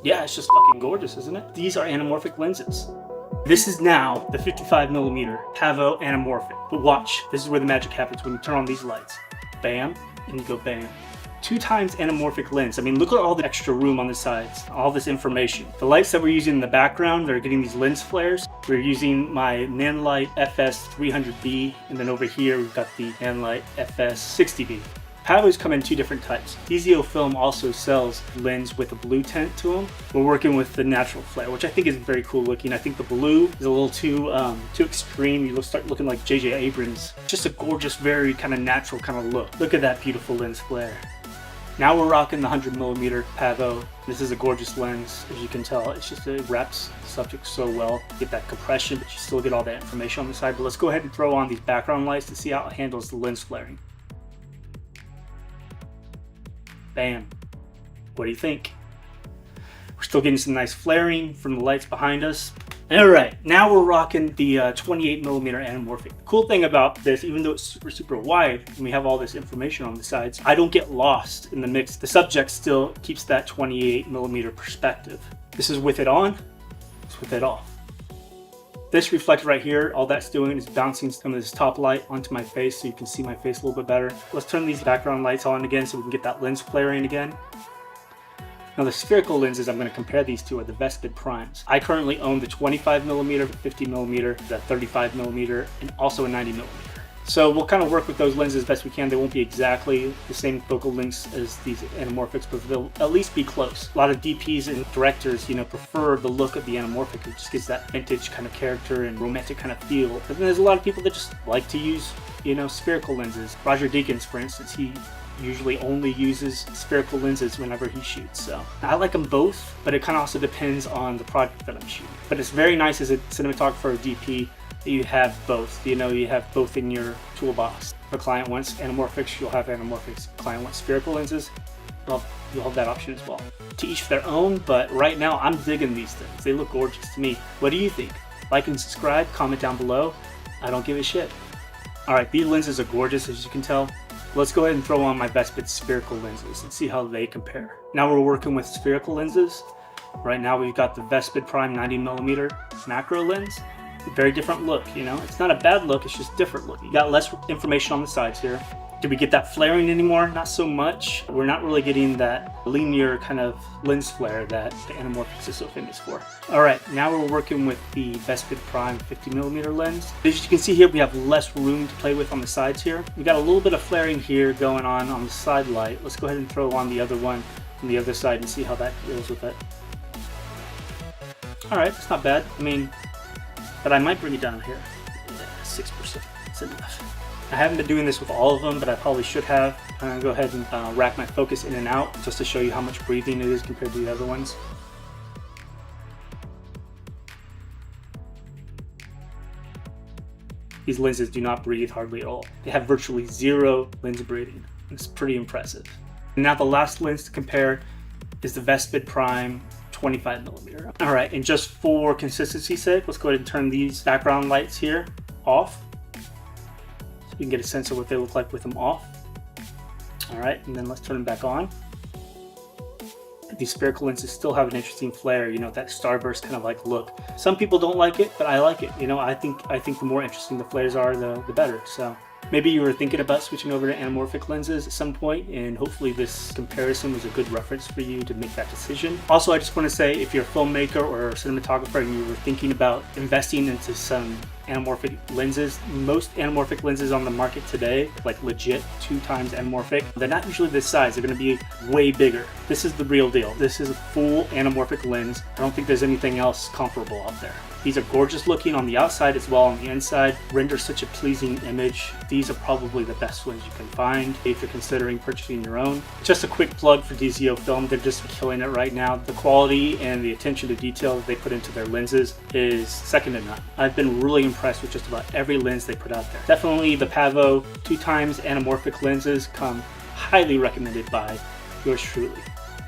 Yeah, it's just fucking gorgeous, isn't it? These are anamorphic lenses. This is now the 55mm Pavo Anamorphic. But watch, this is where the magic happens when you turn on these lights. Bam, and you go bam. 2x anamorphic lens. I mean, look at all the extra room on the sides, all this information. The lights that we're using in the background, they're getting these lens flares. We're using my Nanlite FS300B, and then over here we've got the Nanlite FS60B. Pavos come in two different types. DZOFILM also sells lens with a blue tint to them. We're working with the natural flare, which I think is very cool looking. I think the blue is a little too extreme. You start looking like J.J. Abrams. Just a gorgeous, very kind of natural kind of look. Look at that beautiful lens flare. Now we're rocking the 100mm Pavo. This is a gorgeous lens, as you can tell. It's just, it wraps the subject so well. You get that compression, but you still get all that information on the side. But let's go ahead and throw on these background lights to see how it handles the lens flaring. Bam. What do you think? We're still getting some nice flaring from the lights behind us. Alright, now we're rocking the 28mm anamorphic. The cool thing about this, even though it's super wide and we have all this information on the sides, I don't get lost in the mix. The subject still keeps that 28mm perspective. This is with it on, it's with it off. This reflector right here, all that's doing is bouncing some of this top light onto my face so you can see my face a little bit better. Let's turn these background lights on again so we can get that lens flaring again. Now the spherical lenses I'm going to compare these to are the Vespid primes. I currently own the 25mm, 50mm, the 35mm, and also a 90mm. So we'll kind of work with those lenses as best we can. They won't be exactly the same focal lengths as these anamorphics, but they'll at least be close. A lot of DPs and directors, you know, prefer the look of the anamorphic. It just gives that vintage kind of character and romantic kind of feel. But then there's a lot of people that just like to use, you know, spherical lenses. Roger Deakins, for instance, he usually only uses spherical lenses whenever he shoots. So I like them both, but it kind of also depends on the project that I'm shooting. But it's very nice as a cinematographer or DP that you have both. You know, you have both in your toolbox. If a client wants anamorphics, you'll have anamorphics. If a client wants spherical lenses, well, you'll have that option as well. To each their own, but right now I'm digging these things. They look gorgeous to me. What do you think? Like and subscribe, comment down below. I don't give a shit. Alright, these lenses are gorgeous, as you can tell. Let's go ahead and throw on my Vespid spherical lenses and see how they compare. Now we're working with spherical lenses. Right now we've got the Vespid Prime 90mm macro lens. Very different look, you know. It's not a bad look, it's just different look. You got less information on the sides here. Did we get that flaring anymore? Not so much. We're not really getting that linear kind of lens flare that the Anamorphic is so famous for. Alright, now we're working with the Vespid Prime 50mm lens. As you can see here, we have less room to play with on the sides here. We got a little bit of flaring here going on the side light. Let's go ahead and throw on the other one on the other side and see how that deals with it. Alright, it's not bad. I mean, but I might bring it down here. Yeah, 6%. It's enough. I haven't been doing this with all of them, but I probably should have. I'm going to go ahead and rack my focus in and out just to show you how much breathing it is compared to the other ones. These lenses do not breathe hardly at all. They have virtually zero lens breathing. It's pretty impressive. And now the last lens to compare is the Vespid Prime 25mm. Alright, and just for consistency's sake, let's go ahead and turn these background lights here off. You can get a sense of what they look like with them off. Alright, and then let's turn them back on. These spherical lenses still have an interesting flare, you know, that starburst kind of like look. Some people don't like it, but I like it. You know, I think the more interesting the flares are, the better. So maybe you were thinking about switching over to anamorphic lenses at some point, and hopefully this comparison was a good reference for you to make that decision. Also, I just want to say, if you're a filmmaker or a cinematographer and you were thinking about investing into some anamorphic lenses, most anamorphic lenses on the market today, like legit 2x anamorphic, they're not usually this size. They're going to be way bigger. This is the real deal. This is a full anamorphic lens. I don't think there's anything else comparable out there. These are gorgeous looking on the outside as well on the inside. Render such a pleasing image. These are probably the best ones you can find if you're considering purchasing your own. Just a quick plug for DZOFILM. They're just killing it right now. The quality and the attention to detail that they put into their lenses is second to none. I've been really impressed with just about every lens they put out there. Definitely the Pavo 2x anamorphic lenses come highly recommended by yours truly.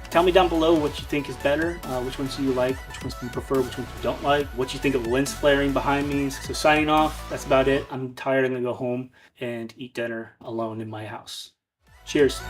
Tell me down below what you think is better, which ones do you like, which ones do you prefer, which ones you don't like, what you think of the lens flaring behind me. So signing off, that's about it. I'm tired, I'm gonna go home and eat dinner alone in my house. Cheers.